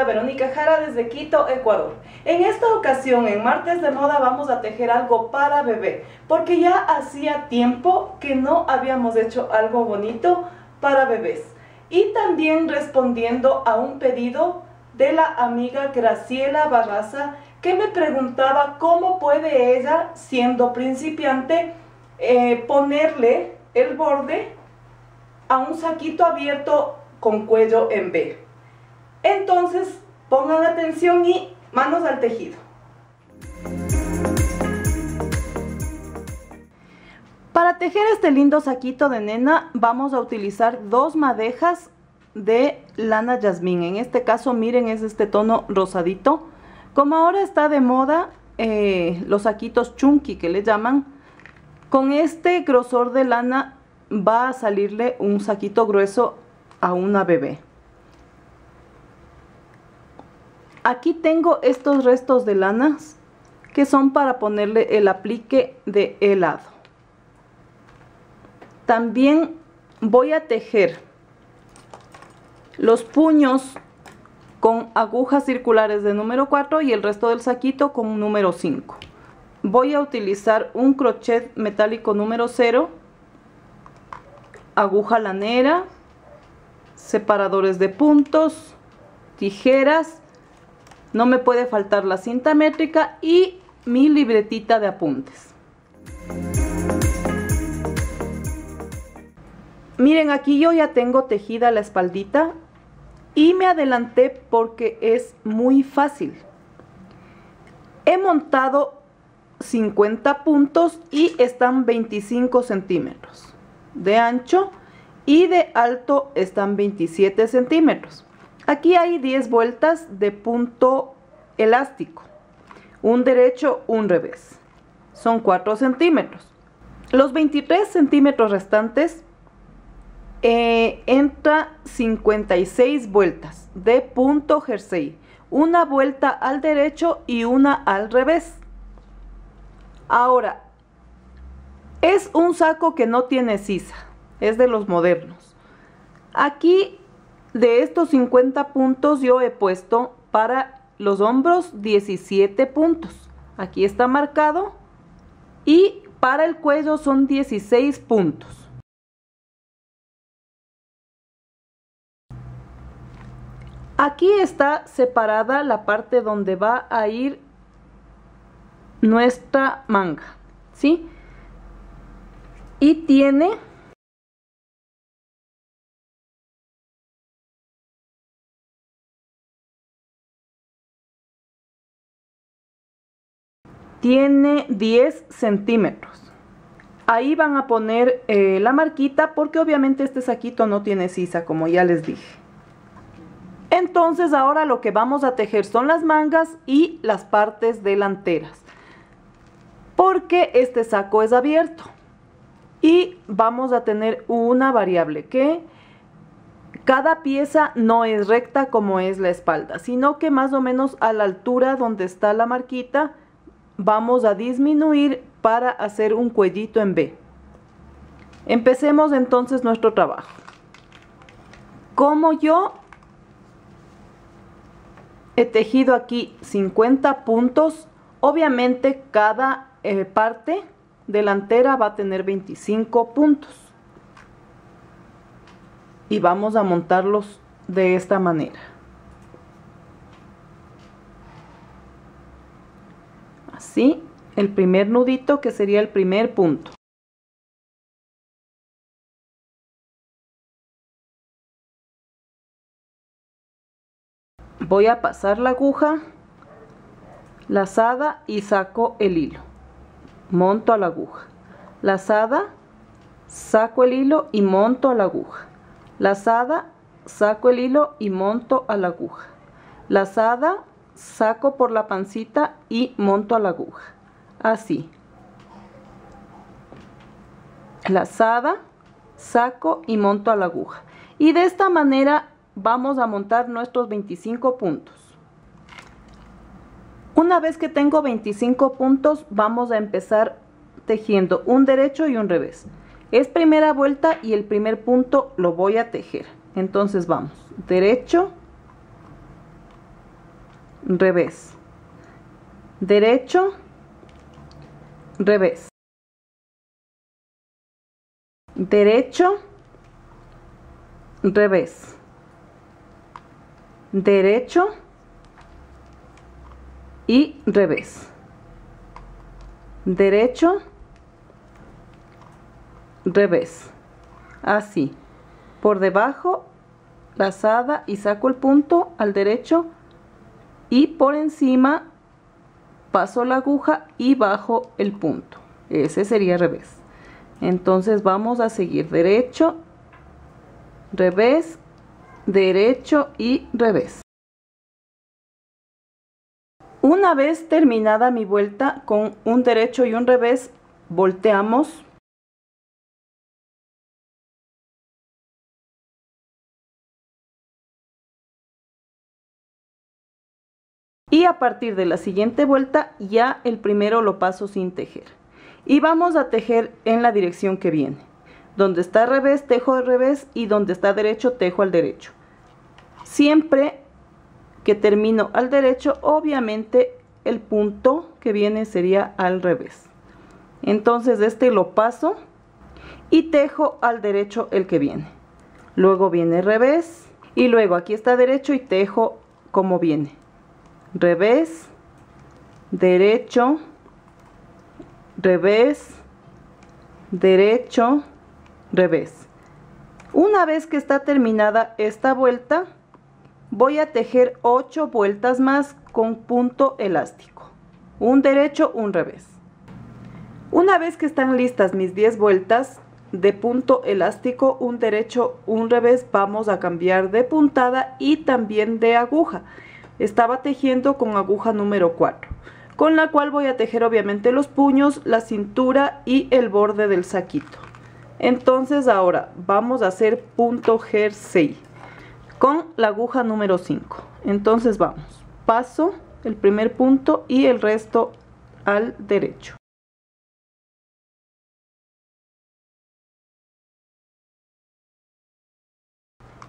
saluda Verónica Jara desde Quito, Ecuador. En esta ocasión, en Martes de Moda, vamos a tejer algo para bebé, porque ya hacía tiempo que no habíamos hecho algo bonito para bebés. Y también respondiendo a un pedido de la amiga Graciela Barraza, que me preguntaba cómo puede ella, siendo principiante, ponerle el borde a un saquito abierto con cuello en V. Entonces pongan atención y manos al tejido. Para tejer este lindo saquito de nena vamos a utilizar 2 madejas de lana jazmín. En este caso, miren, es este tono rosadito. Como ahora está de moda los saquitos chunky que le llaman, con este grosor de lana va a salirle un saquito grueso a una bebé. Aquí tengo estos restos de lanas que son para ponerle el aplique de helado. También voy a tejer los puños con agujas circulares de número 4 y el resto del saquito con número 5. Voy a utilizar un crochet metálico número 0, aguja lanera, separadores de puntos, tijeras, no me puede faltar la cinta métrica y mi libretita de apuntes. Miren, aquí yo ya tengo tejida la espaldita y me adelanté porque es muy fácil. He montado 50 puntos y están 25 centímetros de ancho y de alto están 27 centímetros. Aquí hay 10 vueltas de punto elástico, un derecho, un revés, son 4 centímetros. Los 23 centímetros restantes entra 56 vueltas de punto jersey, una vuelta al derecho y una al revés. Ahora, es un saco que no tiene sisa, es de los modernos. Aquí de estos 50 puntos yo he puesto para los hombros 17 puntos. Aquí está marcado y para el cuello son 16 puntos. Aquí está separada la parte donde va a ir nuestra manga, ¿sí? Y tiene tiene 10 centímetros. Ahí van a poner la marquita porque obviamente este saquito no tiene sisa, como ya les dije. Entonces ahora lo que vamos a tejer son las mangas y las partes delanteras, porque este saco es abierto y vamos a tener una variable que cada pieza no es recta como es la espalda, sino que más o menos a la altura donde está la marquita vamos a disminuir para hacer un cuellito en V. Empecemos entonces nuestro trabajo. Como yo he tejido aquí 50 puntos, obviamente cada parte delantera va a tener 25 puntos. Y vamos a montarlos de esta manera. Así, el primer nudito que sería el primer punto. Voy a pasar la aguja lazada y saco el hilo, monto a la aguja, lazada, saco el hilo y monto a la aguja, lazada, saco el hilo y monto a la aguja, lazada, saco por la pancita y monto a la aguja, así, lazada, saco y monto a la aguja, y de esta manera vamos a montar nuestros 25 puntos. Una vez que tengo 25 puntos, vamos a empezar tejiendo un derecho y un revés. Es primera vuelta y el primer punto lo voy a tejer. Entonces vamos, derecho, revés, derecho, revés, derecho, revés, derecho y revés, derecho, revés, así, por debajo lazada y saco el punto al derecho y por encima paso la aguja y bajo el punto. Ese sería revés. Entonces vamos a seguir derecho, revés, derecho y revés. Una vez terminada mi vuelta con un derecho y un revés, volteamos y a partir de la siguiente vuelta ya el primero lo paso sin tejer y vamos a tejer en la dirección que viene. Donde está revés tejo al revés y donde está derecho tejo al derecho. Siempre que termino al derecho, obviamente el punto que viene sería al revés. Entonces este lo paso y tejo al derecho el que viene. Luego viene revés y luego aquí está derecho y tejo como viene. Revés, derecho, revés, derecho, revés. Una vez que está terminada esta vuelta, voy a tejer 8 vueltas más con punto elástico, un derecho, un revés. Una vez que están listas mis 10 vueltas de punto elástico, un derecho, un revés, vamos a cambiar de puntada y también de aguja. Estaba tejiendo con aguja número 4, con la cual voy a tejer obviamente los puños, la cintura y el borde del saquito. Entonces ahora vamos a hacer punto jersey con la aguja número 5. Entonces vamos, paso el primer punto y el resto al derecho.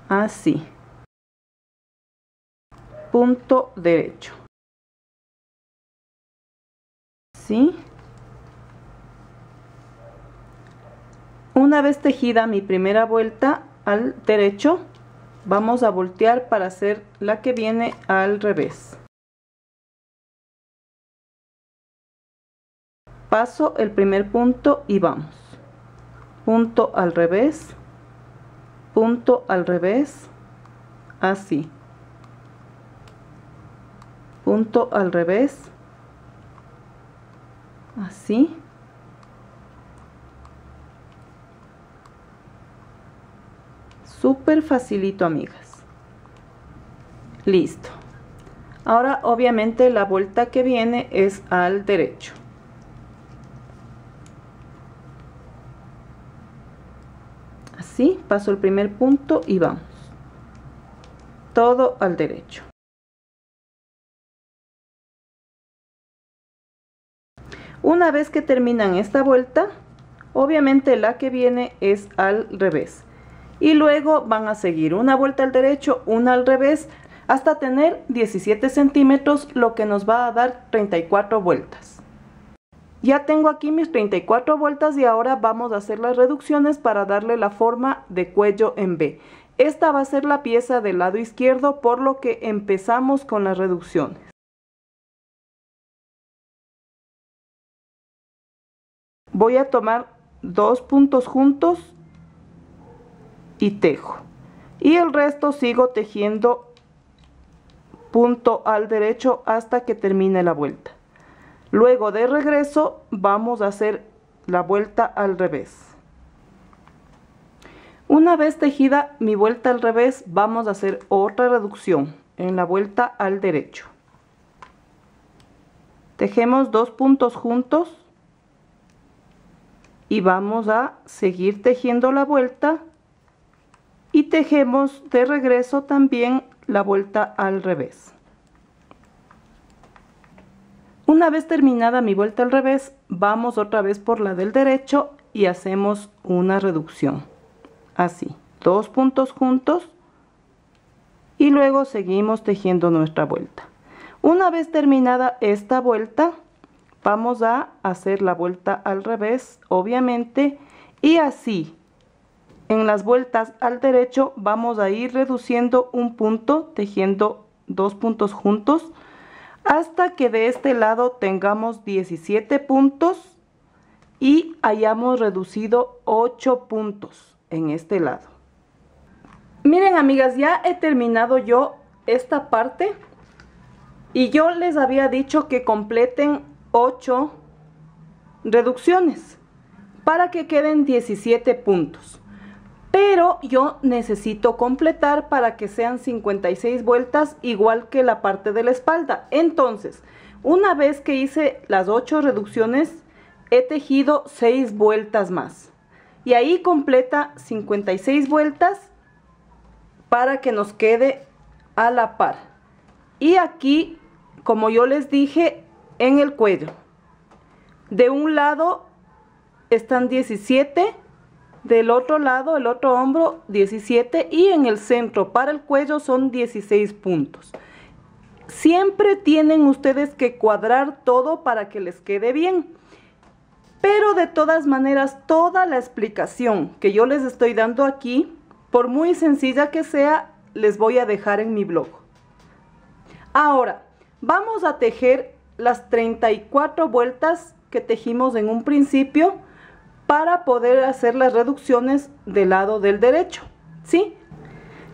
Así. Punto derecho. ¿Sí? Una vez tejida mi primera vuelta al derecho, vamos a voltear para hacer la que viene al revés. Paso el primer punto y vamos. Punto al revés, punto al revés, así. Punto al revés, así. Súper facilito, amigas. Listo. Ahora obviamente la vuelta que viene es al derecho. Así, paso el primer punto y vamos. Todo al derecho. Una vez que terminan esta vuelta, obviamente la que viene es al revés. Y luego van a seguir una vuelta al derecho, una al revés, hasta tener 17 centímetros, lo que nos va a dar 34 vueltas. Ya tengo aquí mis 34 vueltas y ahora vamos a hacer las reducciones para darle la forma de cuello en V. Esta va a ser la pieza del lado izquierdo, por lo que empezamos con las reducciones. Voy a tomar 2 puntos juntos y tejo. Y el resto sigo tejiendo punto al derecho hasta que termine la vuelta. Luego de regreso vamos a hacer la vuelta al revés. Una vez tejida mi vuelta al revés, vamos a hacer otra reducción en la vuelta al derecho. Tejemos 2 puntos juntos y vamos a seguir tejiendo la vuelta y tejemos de regreso también la vuelta al revés. Una vez terminada mi vuelta al revés, vamos otra vez por la del derecho y hacemos una reducción. Así, 2 puntos juntos y luego seguimos tejiendo nuestra vuelta. Una vez terminada esta vuelta, vamos a hacer la vuelta al revés, obviamente, y así en las vueltas al derecho vamos a ir reduciendo un punto, tejiendo 2 puntos juntos, hasta que de este lado tengamos 17 puntos y hayamos reducido 8 puntos en este lado. Miren, amigas, ya he terminado yo esta parte y yo les había dicho que completen 8 reducciones para que queden 17 puntos. Pero yo necesito completar para que sean 56 vueltas, igual que la parte de la espalda. Entonces, una vez que hice las 8 reducciones, he tejido 6 vueltas más. Y ahí completa 56 vueltas para que nos quede a la par. Y aquí, como yo les dije, en el cuello, de un lado están 17, del otro lado, el otro hombro, 17, y en el centro para el cuello son 16 puntos. Siempre tienen ustedes que cuadrar todo para que les quede bien. Pero de todas maneras, toda la explicación que yo les estoy dando aquí, por muy sencilla que sea, les voy a dejar en mi blog. Ahora, vamos a tejer las 34 vueltas que tejimos en un principio para poder hacer las reducciones del lado del derecho, ¿sí?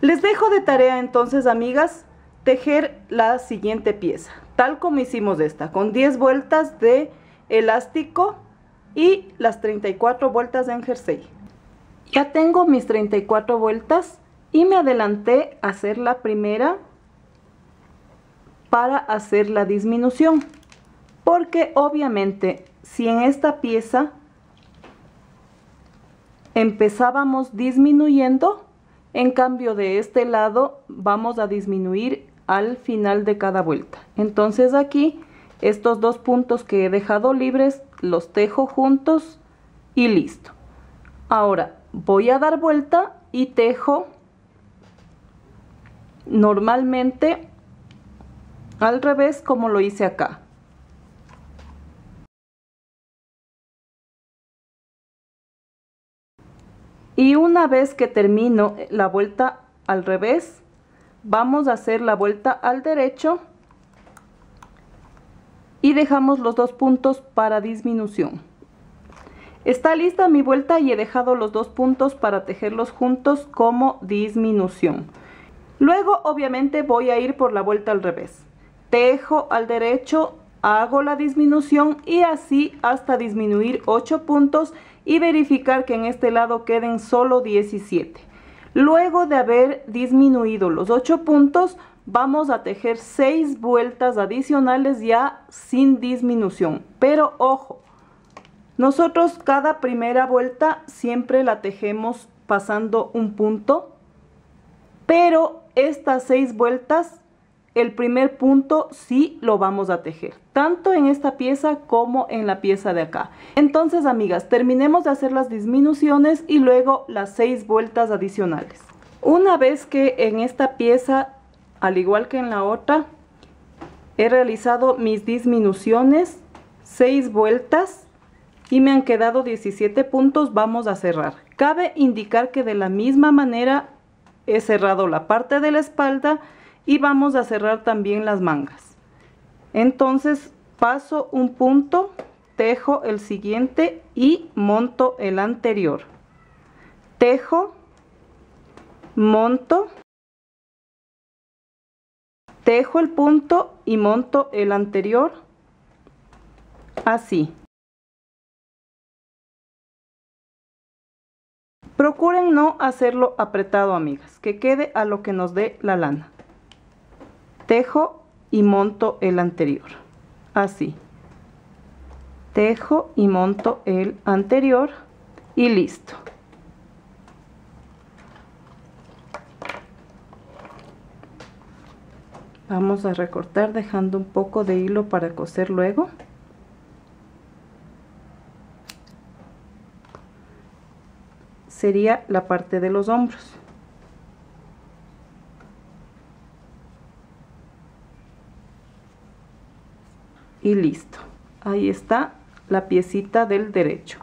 Les dejo de tarea entonces, amigas, tejer la siguiente pieza, tal como hicimos esta, con 10 vueltas de elástico y las 34 vueltas en jersey. Ya tengo mis 34 vueltas y me adelanté a hacer la primera para hacer la disminución, porque obviamente si en esta pieza empezábamos disminuyendo, en cambio de este lado vamos a disminuir al final de cada vuelta. Entonces aquí estos 2 puntos que he dejado libres los tejo juntos y listo. Ahora voy a dar vuelta y tejo normalmente al revés, como lo hice acá. Y una vez que termino la vuelta al revés, vamos a hacer la vuelta al derecho y dejamos los 2 puntos para disminución. Está lista mi vuelta y he dejado los 2 puntos para tejerlos juntos como disminución. Luego obviamente voy a ir por la vuelta al revés. Tejo al derecho, hago la disminución y así hasta disminuir 8 puntos y verificar que en este lado queden solo 17. Luego de haber disminuido los 8 puntos, vamos a tejer 6 vueltas adicionales ya sin disminución. Pero ojo, nosotros cada primera vuelta siempre la tejemos pasando un punto, pero estas 6 vueltas, el primer punto sí lo vamos a tejer, tanto en esta pieza como en la pieza de acá. Entonces, amigas, terminemos de hacer las disminuciones y luego las 6 vueltas adicionales. Una vez que en esta pieza, al igual que en la otra, he realizado mis disminuciones, 6 vueltas y me han quedado 17 puntos, vamos a cerrar. Cabe indicar que de la misma manera he cerrado la parte de la espalda y vamos a cerrar también las mangas. Entonces paso un punto, tejo el siguiente y monto el anterior. Tejo, monto, tejo el punto y monto el anterior, así. Procuren no hacerlo apretado, amigas, que quede a lo que nos dé la lana. Tejo y monto el anterior, así. Tejo y monto el anterior y listo. Vamos a recortar dejando un poco de hilo para coser luego. Sería la parte de los hombros. y listo. Ahí está la piecita del derecho.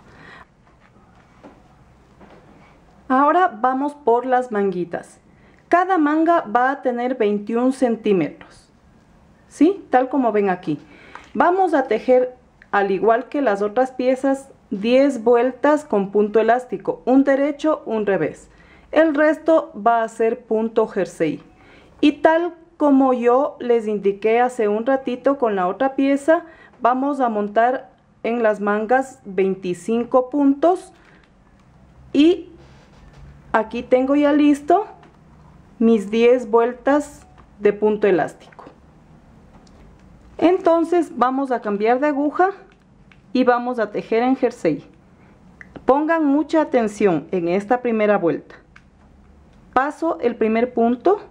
Ahora vamos por las manguitas. Cada manga va a tener 21 centímetros. ¿Sí? Tal como ven aquí. Vamos a tejer, al igual que las otras piezas, 10 vueltas con punto elástico, un derecho, un revés. El resto va a ser punto jersey. Y tal como yo les indiqué hace un ratito con la otra pieza, vamos a montar en las mangas 25 puntos. Y aquí tengo ya listo mis 10 vueltas de punto elástico. Entonces vamos a cambiar de aguja y vamos a tejer en jersey. Pongan mucha atención en esta primera vuelta. Paso el primer punto.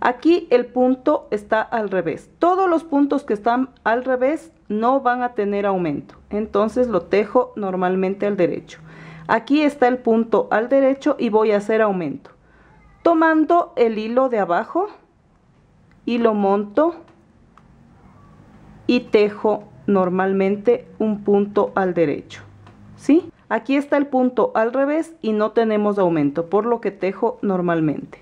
Aquí el punto está al revés. Todos los puntos que están al revés no van a tener aumento. Entonces lo tejo normalmente al derecho. Aquí está el punto al derecho y voy a hacer aumento. Tomando el hilo de abajo y lo monto y tejo normalmente un punto al derecho. ¿Sí? Aquí está el punto al revés y no tenemos aumento, por lo que tejo normalmente.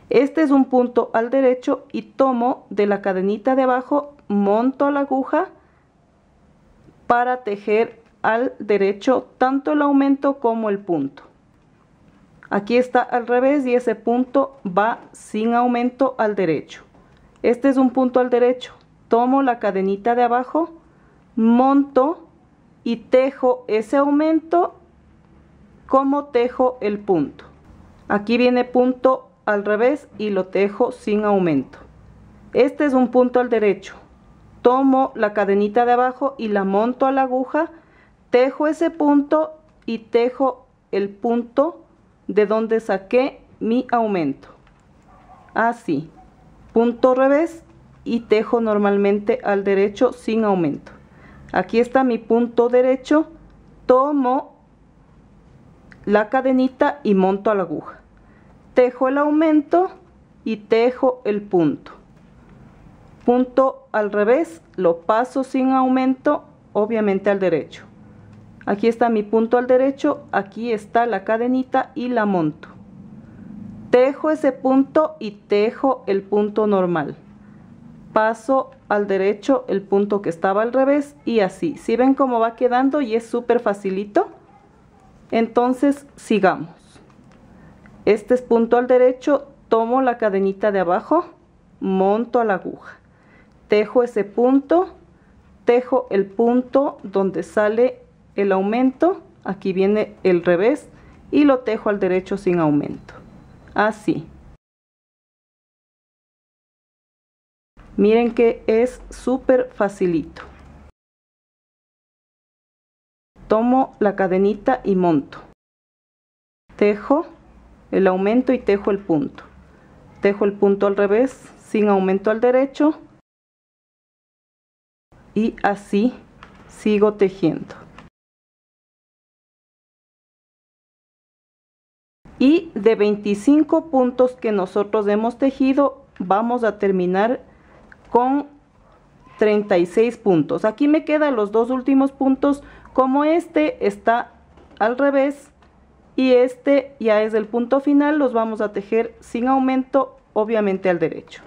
Este es un punto al derecho y tomo de la cadenita de abajo, monto la aguja para tejer al derecho tanto el aumento como el punto. Aquí está al revés y ese punto va sin aumento al derecho. Este es un punto al derecho. Tomo la cadenita de abajo, monto y tejo ese aumento como tejo el punto. Aquí viene punto al revés y lo tejo sin aumento. Este es un punto al derecho. Tomo la cadenita de abajo y la monto a la aguja, tejo ese punto y tejo el punto de donde saqué mi aumento. Así, punto revés y tejo normalmente al derecho sin aumento. Aquí está mi punto derecho, tomo la cadenita y monto a la aguja. Tejo el aumento y tejo el punto. Punto al revés, lo paso sin aumento, obviamente al derecho. Aquí está mi punto al derecho, aquí está la cadenita y la monto. Tejo ese punto y tejo el punto normal. Paso al derecho el punto que estaba al revés y así. ¿Sí ven cómo va quedando? Y es súper facilito. Entonces sigamos. Este es punto al derecho, tomo la cadenita de abajo, monto a la aguja. Tejo ese punto, tejo el punto donde sale el aumento, aquí viene el revés y lo tejo al derecho sin aumento. Así. Miren que es súper facilito. Tomo la cadenita y monto. Tejo el aumento y tejo el punto. Tejo el punto al revés sin aumento al derecho. Y así sigo tejiendo. Y de 25 puntos que nosotros hemos tejido, vamos a terminar con 36 puntos. Aquí me quedan los dos últimos puntos, como este está al revés y este ya es el punto final, los vamos a tejer sin aumento, obviamente al derecho.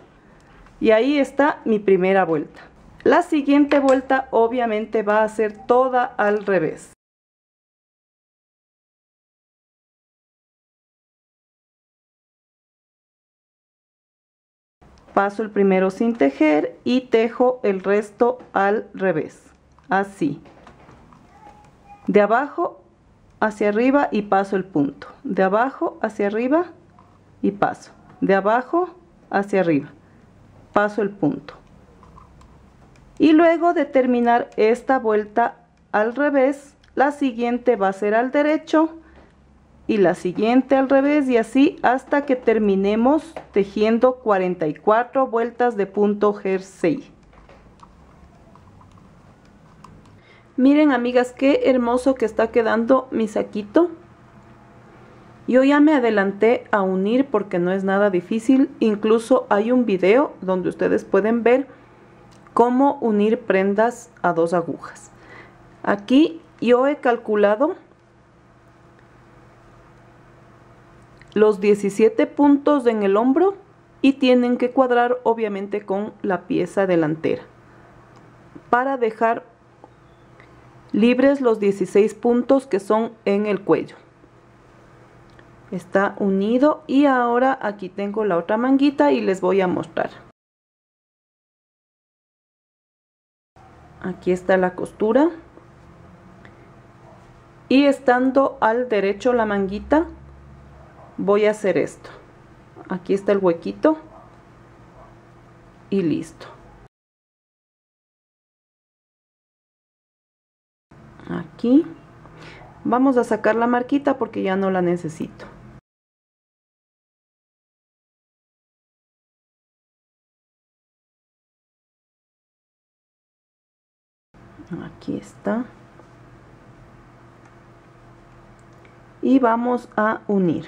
Y ahí está mi primera vuelta. La siguiente vuelta obviamente va a ser toda al revés. Paso el primero sin tejer y tejo el resto al revés, así. De abajo hacia arriba y paso el punto. De abajo hacia arriba y paso. De abajo hacia arriba, paso el punto. Y luego de terminar esta vuelta al revés, la siguiente va a ser al derecho y la siguiente al revés y así hasta que terminemos tejiendo 44 vueltas de punto jersey. Miren, amigas, qué hermoso que está quedando mi saquito. Yo ya me adelanté a unir porque no es nada difícil. Incluso hay un video donde ustedes pueden ver cómo unir prendas a 2 agujas. Aquí yo he calculado los 17 puntos en el hombro y tienen que cuadrar obviamente con la pieza delantera para dejar libres los 16 puntos que son en el cuello. Está unido y ahora aquí tengo la otra manguita y les voy a mostrar. Aquí está la costura y estando al derecho la manguita voy a hacer esto. Aquí está el huequito y listo. Aquí vamos a sacar la marquita porque ya no la necesito. Aquí está. Y vamos a unir.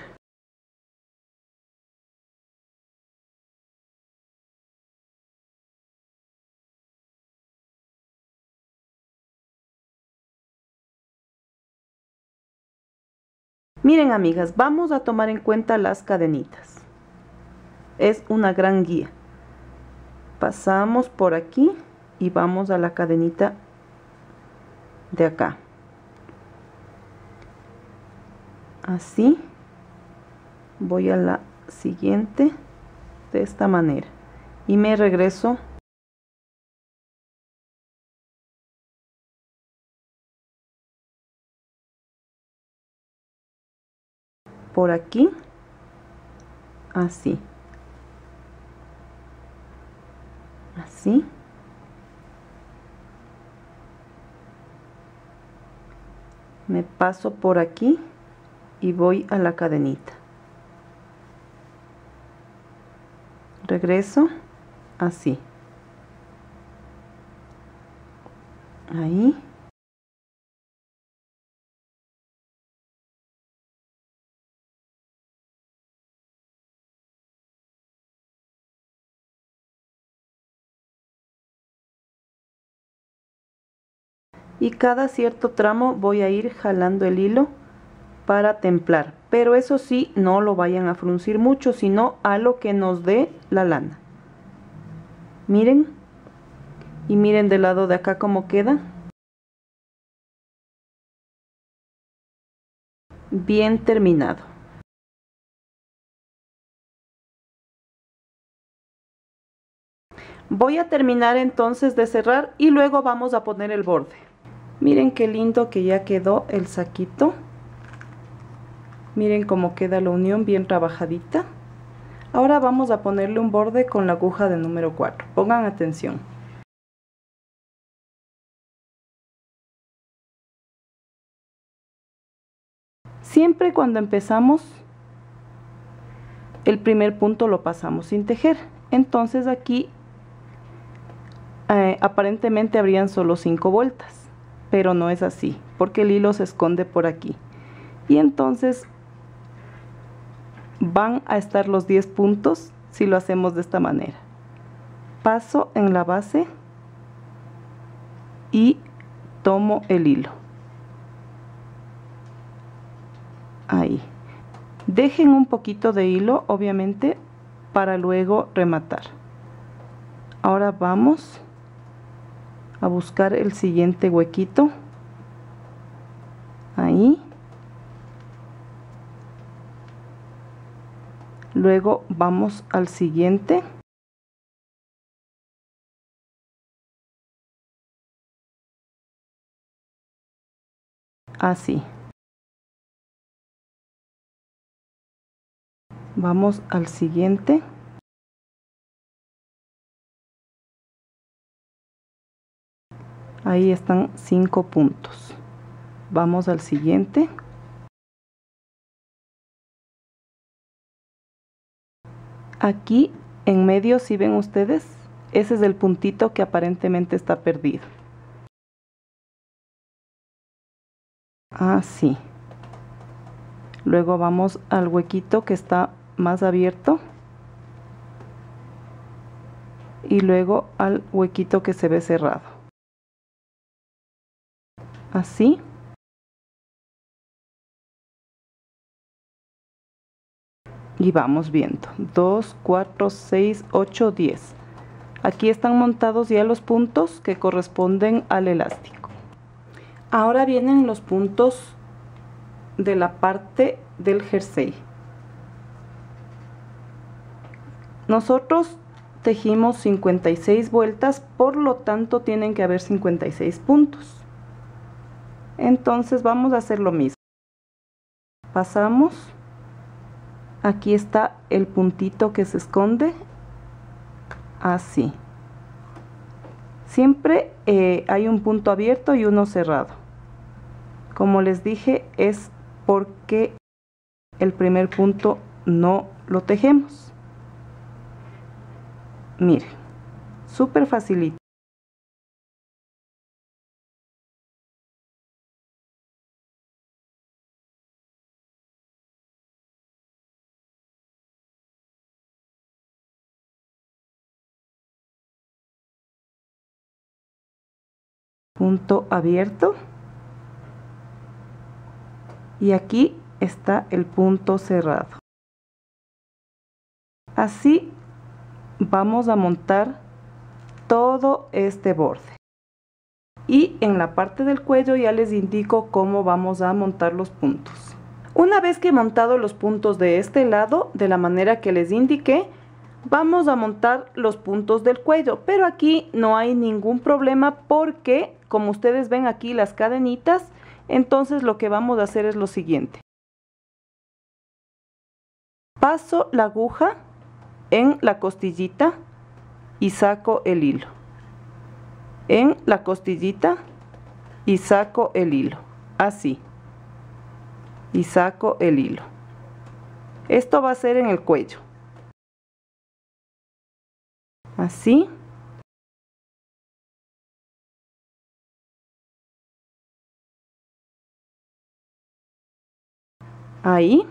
Miren amigas, vamos a tomar en cuenta las cadenitas. Es una gran guía. Pasamos por aquí y vamos a la cadenita de acá. Así. Voy a la siguiente de esta manera y me regreso por aquí, así, así, me paso por aquí y voy a la cadenita, regreso, así, ahí, y cada cierto tramo voy a ir jalando el hilo para templar, pero eso sí, no lo vayan a fruncir mucho, sino a lo que nos dé la lana. Miren, y miren del lado de acá cómo queda. Bien terminado. Voy a terminar entonces de cerrar y luego vamos a poner el borde. Miren qué lindo que ya quedó el saquito. Miren cómo queda la unión bien trabajadita. Ahora vamos a ponerle un borde con la aguja de número 4. Pongan atención. Siempre cuando empezamos, el primer punto lo pasamos sin tejer. Entonces aquí aparentemente habrían solo 5 vueltas, pero no es así, porque el hilo se esconde por aquí. Y entonces van a estar los 10 puntos si lo hacemos de esta manera. Paso en la base y tomo el hilo. Ahí. Dejen un poquito de hilo, obviamente, para luego rematar. Ahora vamos a buscar el siguiente huequito. Ahí. Luego vamos al siguiente. Así. Vamos al siguiente. Ahí están 5 puntos. Vamos al siguiente. Aquí en medio, si ven ustedes, ese es el puntito que aparentemente está perdido. Así. Luego vamos al huequito que está más abierto. y luego al huequito que se ve cerrado. Así. Y vamos viendo. 2, 4, 6, 8, 10. Aquí están montados ya los puntos que corresponden al elástico. Ahora vienen los puntos de la parte del jersey. Nosotros tejimos 56 vueltas, por lo tanto tienen que haber 56 puntos. Entonces vamos a hacer lo mismo. Pasamos. Aquí está el puntito que se esconde. Así. Siempre hay un punto abierto y uno cerrado. Como les dije, es porque el primer punto no lo tejemos. Miren, súper facilito. Punto abierto. Y aquí está el punto cerrado. Así vamos a montar todo este borde. Y en la parte del cuello ya les indico cómo vamos a montar los puntos. Una vez que he montado los puntos de este lado, de la manera que les indiqué, vamos a montar los puntos del cuello. Pero aquí no hay ningún problema porque, como ustedes ven aquí las cadenitas, entonces lo que vamos a hacer es lo siguiente. Paso la aguja en la costillita y saco el hilo. En la costillita y saco el hilo. Así. Y saco el hilo. Esto va a ser en el cuello. Así. Ahí.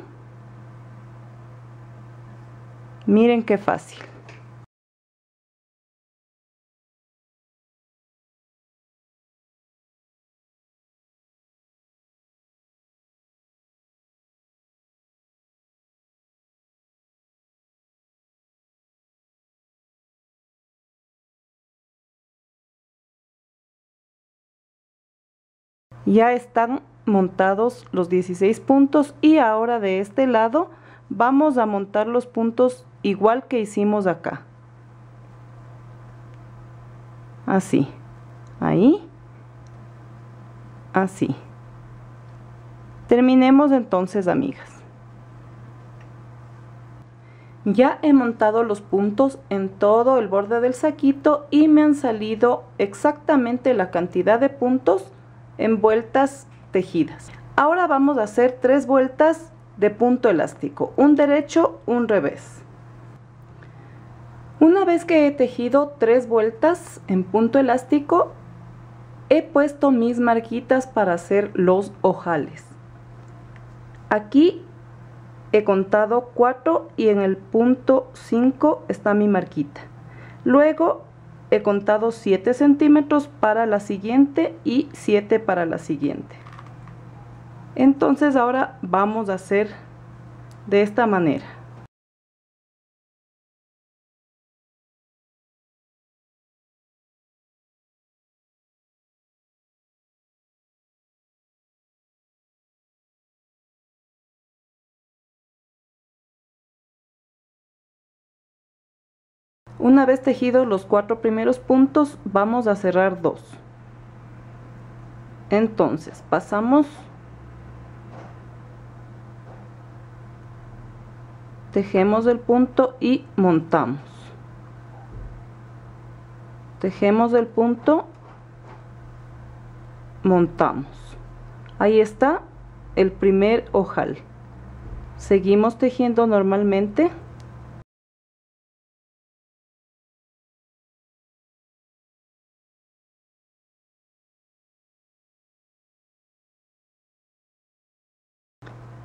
Miren qué fácil. Ya están montados los 16 puntos y ahora de este lado vamos a montar los puntos igual que hicimos acá. Así. Ahí. Así. Terminemos entonces, amigas. Ya he montado los puntos en todo el borde del saquito y me han salido exactamente la cantidad de puntos en vueltas tejidas. Ahora vamos a hacer 3 vueltas de punto elástico, un derecho, un revés. Una vez que he tejido 3 vueltas en punto elástico, he puesto mis marquitas para hacer los ojales. Aquí he contado 4 y en el punto 5 está mi marquita. Luego he contado 7 centímetros para la siguiente y 7 para la siguiente. Entonces ahora vamos a hacer de esta manera. Una vez tejidos los 4 primeros puntos, vamos a cerrar 2. Entonces pasamos, tejemos el punto y montamos. Tejemos el punto, montamos. Ahí está el primer ojal. Seguimos tejiendo normalmente.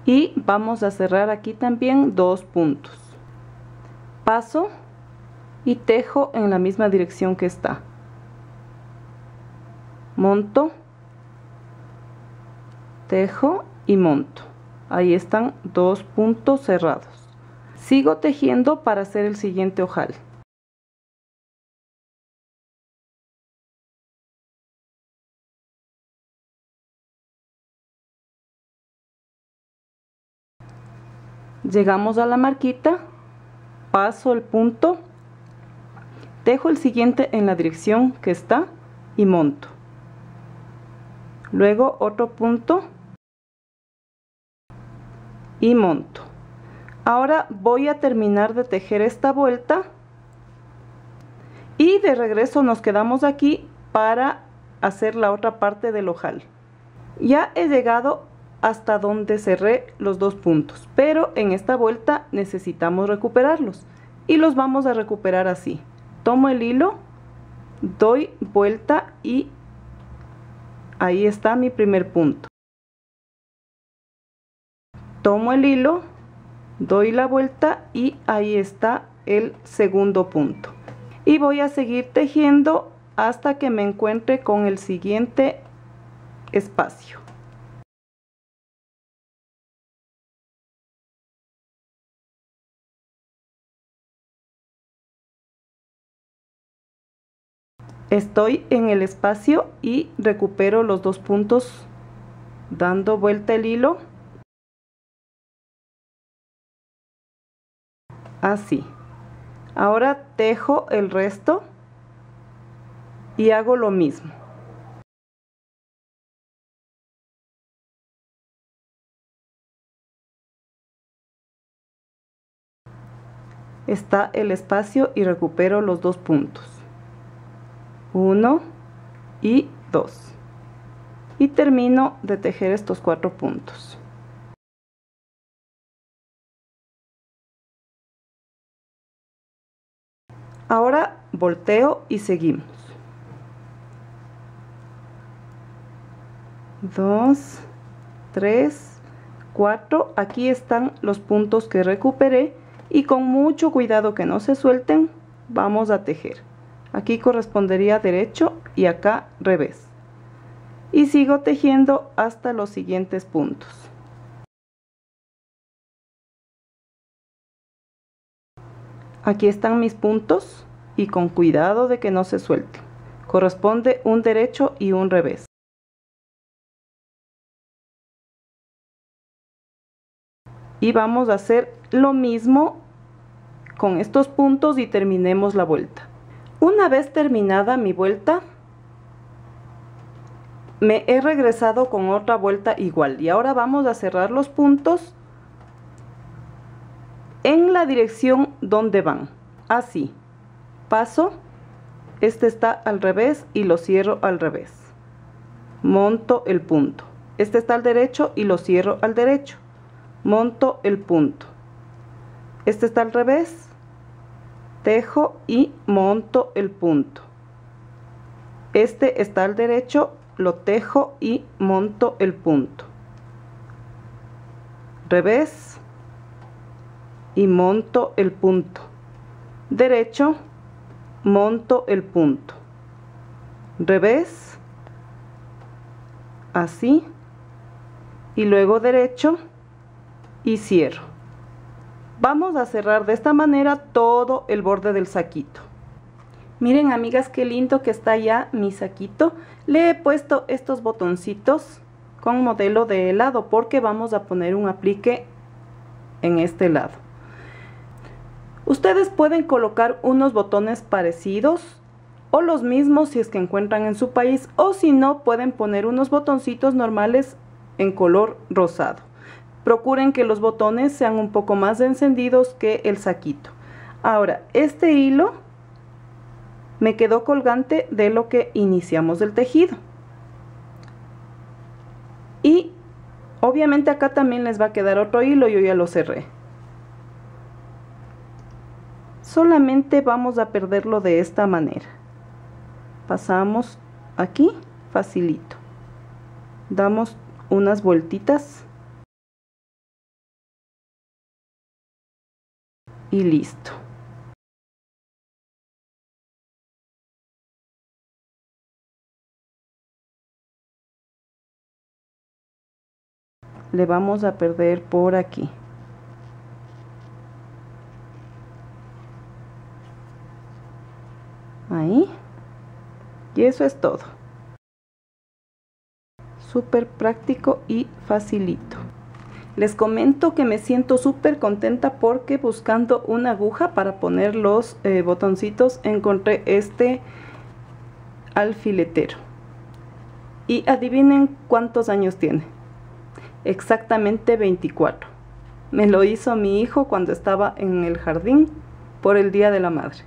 Y vamos a cerrar aquí también 2 puntos. Paso y tejo en la misma dirección que está. Monto, tejo y monto. Ahí están 2 puntos cerrados. Sigo tejiendo para hacer el siguiente ojal. Llegamos a la marquita, paso el punto, tejo el siguiente en la dirección que está y monto. Luego otro punto y monto. Ahora voy a terminar de tejer esta vuelta y de regreso nos quedamos aquí para hacer la otra parte del ojal. Ya he llegado hasta donde cerré los 2 puntos, pero en esta vuelta necesitamos recuperarlos y los vamos a recuperar así. Tomo el hilo, doy vuelta y ahí está mi primer punto. Tomo el hilo, doy la vuelta y ahí está el segundo punto. Y voy a seguir tejiendo hasta que me encuentre con el siguiente espacio. Estoy en el espacio y recupero los 2 puntos dando vuelta el hilo. Así. Ahora tejo el resto y hago lo mismo. Está el espacio y recupero los 2 puntos. 1 y 2. Y termino de tejer estos 4 puntos. Ahora volteo y seguimos. 2, 3, 4. Aquí están los puntos que recuperé y con mucho cuidado que no se suelten vamos a tejer. Aquí correspondería derecho y acá revés. Y sigo tejiendo hasta los siguientes puntos. Aquí están mis puntos y con cuidado de que no se suelten. Corresponde un derecho y un revés. Y vamos a hacer lo mismo con estos puntos y terminemos la vuelta. Una vez terminada mi vuelta, me he regresado con otra vuelta igual y ahora vamos a cerrar los puntos en la dirección donde van. Así, paso, este está al revés y lo cierro al revés. Monto el punto. Este está al derecho y lo cierro al derecho. Monto el punto. Este está al revés, tejo y monto el punto. Este está al derecho, lo tejo y monto el punto. Revés y monto el punto. Derecho, monto el punto. Revés, así, y luego derecho y cierro. Vamos a cerrar de esta manera todo el borde del saquito. Miren, amigas, qué lindo que está ya mi saquito. Le he puesto estos botoncitos con modelo de helado porque vamos a poner un aplique en este lado. Ustedes pueden colocar unos botones parecidos o los mismos si es que encuentran en su país, o si no, pueden poner unos botoncitos normales en color rosado. Procuren que los botones sean un poco más encendidos que el saquito. Ahora, este hilo me quedó colgante de lo que iniciamos el tejido. Y obviamente acá también les va a quedar otro hilo, yo ya lo cerré. Solamente vamos a perderlo de esta manera. Pasamos aquí, facilito. Damos unas vueltitas. Y listo. le vamos a perder por aquí. Ahí. Y eso es todo. Súper práctico y facilito. Les comento que me siento súper contenta porque buscando una aguja para poner los botoncitos encontré este alfiletero. Y adivinen cuántos años tiene. Exactamente 24. Me lo hizo mi hijo cuando estaba en el jardín por el Día de la Madre.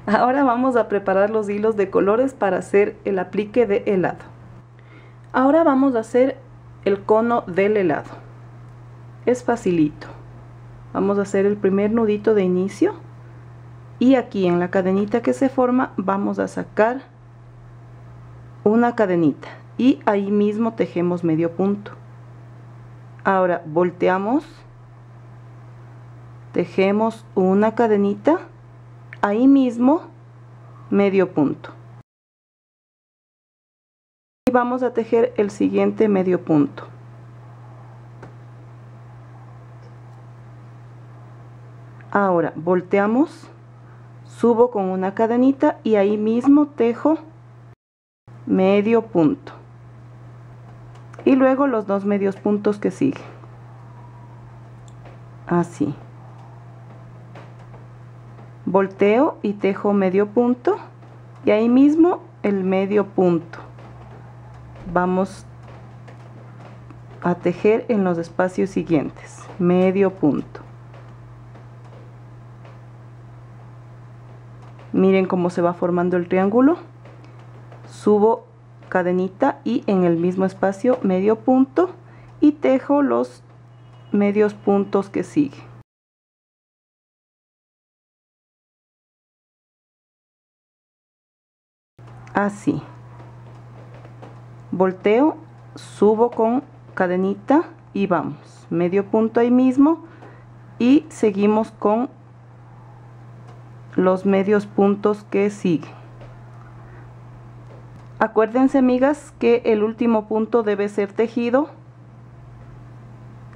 Ahora vamos a preparar los hilos de colores para hacer el aplique de helado. Ahora vamos a hacer el cono del helado. Es facilito. Vamos a hacer el primer nudito de inicio y aquí en la cadenita que se forma vamos a sacar una cadenita y ahí mismo tejemos medio punto. Ahora volteamos, tejemos una cadenita, ahí mismo medio punto. Y vamos a tejer el siguiente medio punto. Ahora volteamos, subo con una cadenita y ahí mismo tejo medio punto. Y luego los dos medios puntos que siguen. Así. Volteo y tejo medio punto y ahí mismo el medio punto. Vamos a tejer en los espacios siguientes, medio punto. Miren cómo se va formando el triángulo. Subo cadenita y en el mismo espacio medio punto y tejo los medios puntos que siguen. Así. Volteo, subo con cadenita y vamos, medio punto ahí mismo y seguimos con los medios puntos que siguen. Acuérdense, amigas, que el último punto debe ser tejido,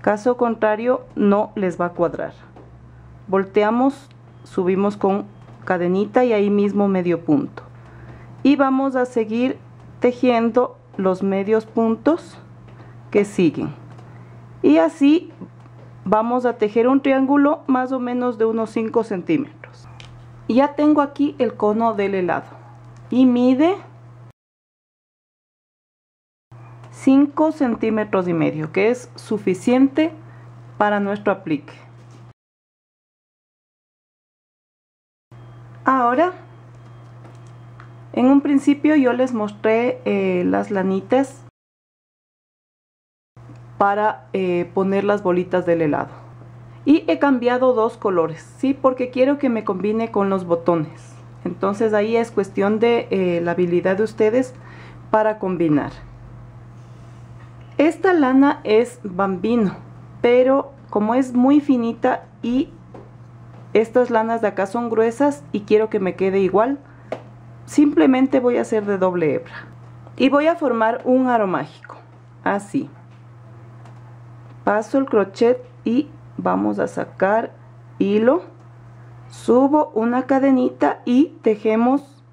caso contrario no les va a cuadrar. Volteamos, subimos con cadenita y ahí mismo medio punto y vamos a seguir tejiendo los medios puntos que siguen y así vamos a tejer un triángulo más o menos de unos 5 centímetros. Ya tengo aquí el cono del helado y mide 5 centímetros y medio, que es suficiente para nuestro aplique. Ahora, en un principio yo les mostré las lanitas para poner las bolitas del helado. Y he cambiado dos colores, ¿sí? Porque quiero que me combine con los botones. Entonces ahí es cuestión de la habilidad de ustedes para combinar. Esta lana es bambino, pero como es muy finita y estas lanas de acá son gruesas y quiero que me quede igual, simplemente voy a hacer de doble hebra. Y voy a formar un aro mágico, así. Paso el crochet y vamos a sacar hilo, subo una cadenita y tejemos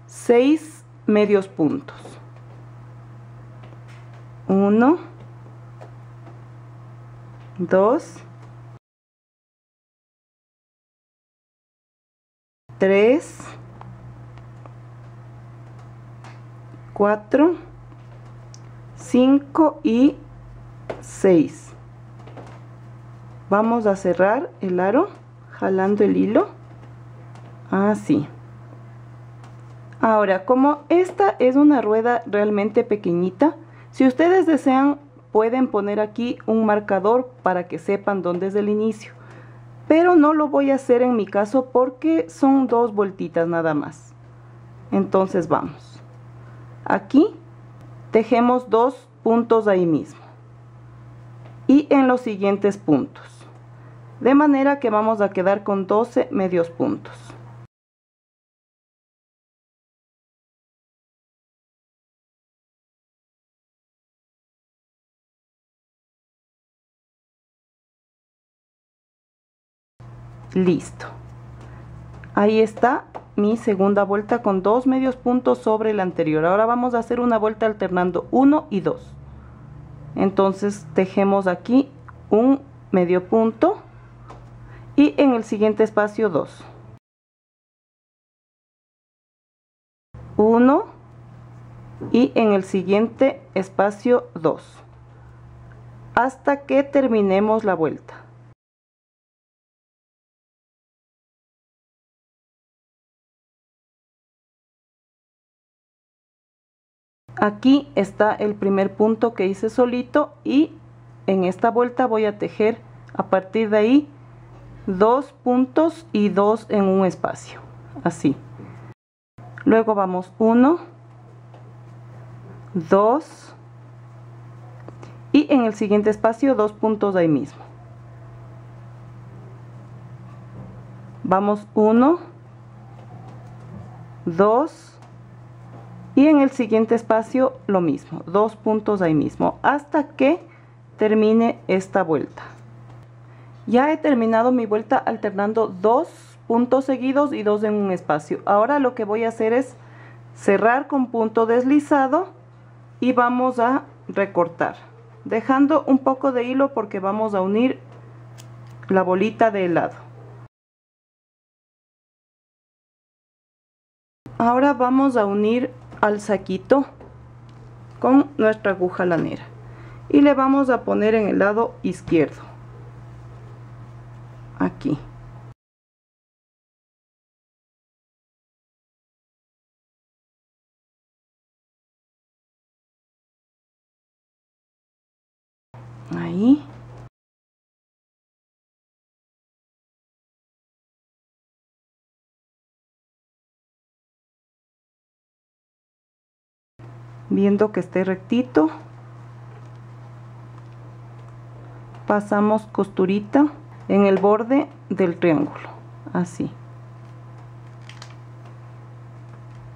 6 medios puntos. 1, 2, 3, 4, 5 y 6. Vamos a cerrar el aro jalando el hilo así. Ahora, como esta es una rueda realmente pequeñita, si ustedes desean pueden poner aquí un marcador para que sepan dónde es el inicio, pero no lo voy a hacer en mi caso porque son 2 vueltitas nada más. Entonces vamos, aquí tejemos 2 puntos ahí mismo y en los siguientes puntos, de manera que vamos a quedar con 12 medios puntos. Listo. Ahí está mi segunda vuelta con 2 medios puntos sobre la anterior. Ahora vamos a hacer una vuelta alternando 1 y 2. Entonces tejemos aquí un medio punto y en el siguiente espacio 2. 1 y en el siguiente espacio 2 hasta que terminemos la vuelta. Aquí está el primer punto que hice solito y en esta vuelta voy a tejer a partir de ahí 2 puntos y 2 en un espacio, así. Luego vamos 1, 2 y en el siguiente espacio 2 puntos ahí mismo. Vamos 1, 2 y en el siguiente espacio lo mismo, 2 puntos ahí mismo, hasta que termine esta vuelta. Ya he terminado mi vuelta alternando 2 puntos seguidos y 2 en un espacio. Ahora lo que voy a hacer es cerrar con punto deslizado y vamos a recortar, dejando un poco de hilo porque vamos a unir la bolita de helado. Ahora vamos a unir al saquito con nuestra aguja lanera y le vamos a poner en el lado izquierdo, aquí. Ahí. Viendo que esté rectito, pasamos costurita en el borde del triángulo, así.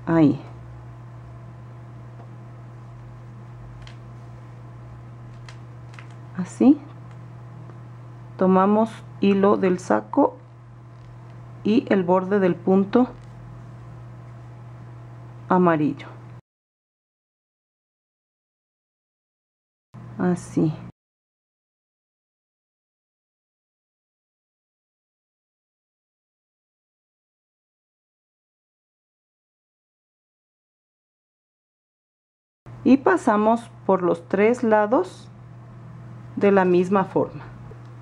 Ahí. Así. Tomamos hilo del saco y el borde del punto amarillo. Así. Y pasamos por los 3 lados de la misma forma.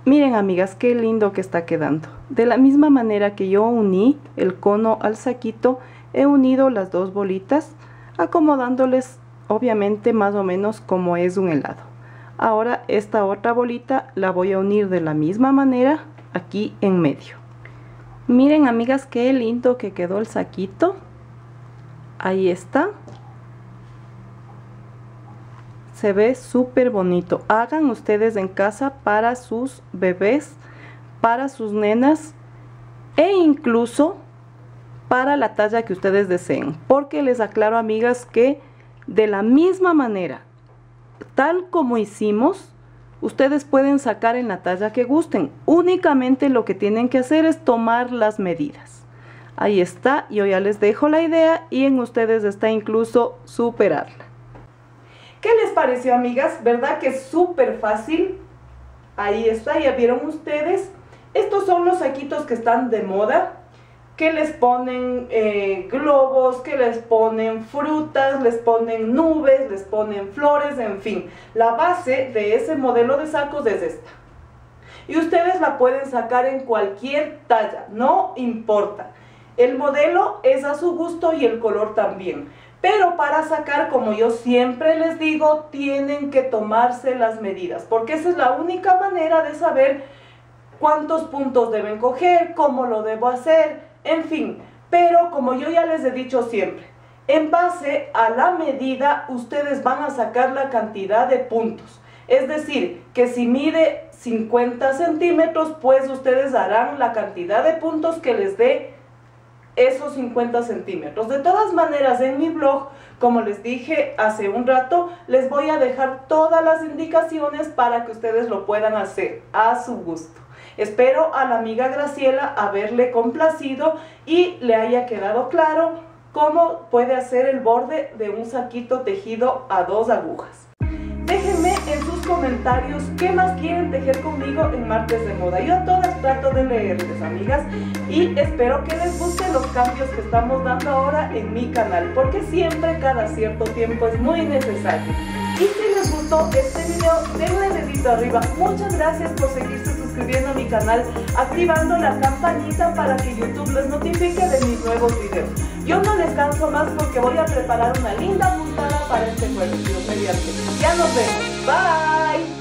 Miren, amigas, qué lindo que está quedando. De la misma manera que yo uní el cono al saquito, he unido las 2 bolitas, acomodándoles obviamente más o menos como es un helado. Ahora esta otra bolita la voy a unir de la misma manera aquí en medio. Miren, amigas, qué lindo que quedó el saquito. Ahí está. Se ve súper bonito. Hagan ustedes en casa para sus bebés, para sus nenas e incluso para la talla que ustedes deseen. Porque les aclaro, amigas, que de la misma manera, tal como hicimos, ustedes pueden sacar en la talla que gusten. Únicamente lo que tienen que hacer es tomar las medidas. Ahí está, yo ya les dejo la idea y en ustedes está incluso superarla. ¿Qué les pareció, amigas? ¿Verdad que es súper fácil? Ahí está, ya vieron ustedes. Estos son los saquitos que están de moda, que les ponen globos, que les ponen frutas, les ponen nubes, les ponen flores, en fin. La base de ese modelo de sacos es esta. Y ustedes la pueden sacar en cualquier talla, no importa. El modelo es a su gusto y el color también. Pero para sacar, como yo siempre les digo, tienen que tomarse las medidas, porque esa es la única manera de saber cuántos puntos deben coger, cómo lo debo hacer, en fin. Pero como yo ya les he dicho siempre, en base a la medida ustedes van a sacar la cantidad de puntos. Es decir, que si mide 50 centímetros, pues ustedes harán la cantidad de puntos que les dé esos 50 centímetros. De todas maneras, en mi blog, como les dije hace un rato, les voy a dejar todas las indicaciones para que ustedes lo puedan hacer a su gusto. Espero a la amiga Graciela haberle complacido y le haya quedado claro cómo puede hacer el borde de un saquito tejido a 2 agujas. Déjenme en sus comentarios qué más quieren tejer conmigo en Martes de Moda. Yo a todas trato de leerles, amigas, y espero que les gusten los cambios que estamos dando ahora en mi canal, porque siempre, cada cierto tiempo, es muy necesario. Y si les gustó este video, denle dedito arriba. Muchas gracias por seguirse suscribiendo a mi canal, activando la campanita para que YouTube les notifique de mis nuevos videos. Yo no descanso más porque voy a preparar una linda puntada para este jueves, Dios mediante. Ya nos vemos. Bye.